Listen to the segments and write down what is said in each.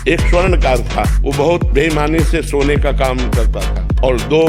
एक स्वर्णकार था, वो बहुत बेईमानी से सोने का काम करता था और 2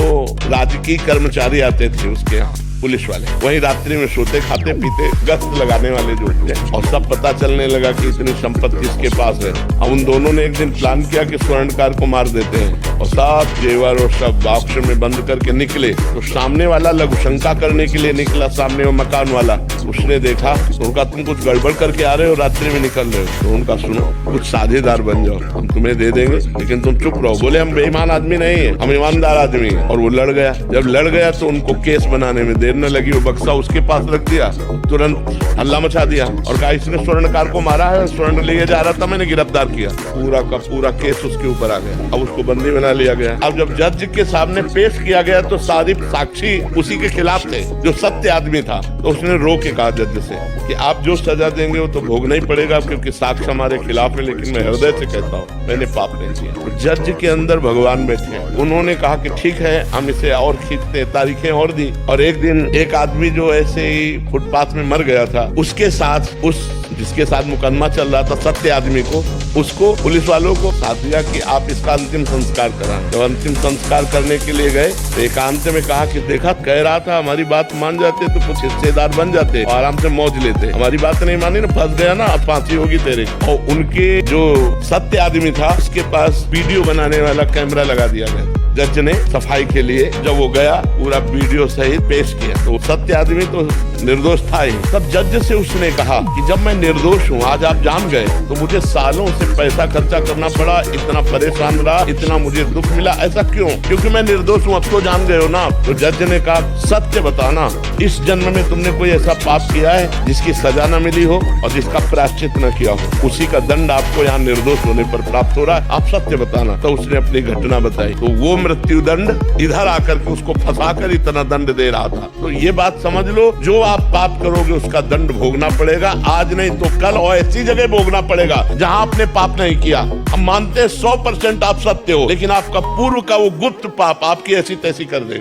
राजकीय कर्मचारी आते थे उसके यहाँ, पुलिस वाले, वही रात्रि में सोते खाते पीते गश्त लगाने वाले जो थे, और सब पता चलने लगा कि इतनी संपत्ति इसके पास है। अब उन दोनों ने एक दिन प्लान किया कि स्वर्णकार को मार देते हैं और सब जेवर और सब बॉक्स में बंद करके निकले। तो सामने वाला लघु शंका करने के लिए निकला, सामने वो मकान वाला, उसने देखा तो उनका तुम कुछ गड़बड़ करके आ रहे हो, रात्रि में निकल रहे हो, तो उनका सुनो कुछ साझेदार बन जाओ, हम तुम्हें दे देंगे लेकिन तुम चुप रहो। बोले हम बेईमान आदमी नहीं है, हम ईमानदार आदमी है। और वो लड़ गया। जब लड़ गया तो उनको केस बनाने में देर न लगी, वो बक्सा उसके पास रख दिया, तुरंत हल्ला मचा दिया और कहा इसने स्वर्णकार को मारा है, स्वर्ण ले जा रहा था, मैंने गिरफ्तार किया। पूरा का पूरा केस उसके ऊपर आ गया। अब उसको बंदी बना लिया गया। अब जब जज के सामने पेश किया गया तो सारे साक्षी उसी के खिलाफ थे, जो सत्य आदमी था। तो उसने रो के कहा जज से कि आप जो सजा देंगे वो तो भोगना ही पड़ेगा, क्योंकि साक्ष्य हमारे खिलाफ है, लेकिन मैं हृदय से कहता हूँ मैंने पाप नहीं किया। तो जज के अंदर भगवान बैठे। उन्होंने कहा कि ठीक है, हम इसे और खींचते, तारीखें और दी। और एक दिन एक आदमी जो ऐसे ही फुटपाथ में मर गया था, उसके साथ उस जिसके साथ मुकदमा चल रहा था, सत्य आदमी को, उसको पुलिस वालों को साथ दिया कि आप इसका अंतिम संस्कार कराएं। जब अंतिम संस्कार करने के लिए गए तो एकांत में कहा कि देखा, कह रहा था हमारी बात मान जाते तो कुछ हिस्सेदार बन जाते, आराम से मौज लेते, हमारी बात नहीं मानी ना, फंस गया ना, अब फांसी होगी तेरे। और उनके जो सत्य आदमी था उसके पास वीडियो बनाने वाला कैमरा लगा दिया गया। जज ने सफाई के लिए जब वो गया, पूरा वीडियो सहित पेश किया। तो सत्य आदमी तो निर्दोष था ही। तब जज से उसने कहा कि जब मैं निर्दोष हूँ, आज आप जान गए, तो मुझे सालों से पैसा खर्चा करना पड़ा, इतना परेशान रहा, इतना मुझे दुख मिला, ऐसा क्यों? क्योंकि मैं निर्दोष हूँ। अब तो जान गए हो ना। तो जज ने कहा सत्य बताना, इस जन्म में तुमने कोई ऐसा पाप किया है जिसकी सजा न मिली हो और जिसका प्रायश्चित न किया हो? उसी का दंड आपको यहाँ निर्दोष होने पर प्राप्त हो रहा है, आप सत्य बताना। तो उसने अपनी घटना बताई। तो वो मृत्यु दंड इधर आकर के उसको फंसाकर इतना दंड दे रहा था। तो ये बात समझ लो, जो आप पाप करोगे उसका दंड भोगना पड़ेगा, आज नहीं तो कल, और ऐसी जगह भोगना पड़ेगा जहां आपने पाप नहीं किया। हम मानते हैं 100% आप सत्य हो, लेकिन आपका पूर्व का वो गुप्त पाप आपकी ऐसी तैसी कर देगा।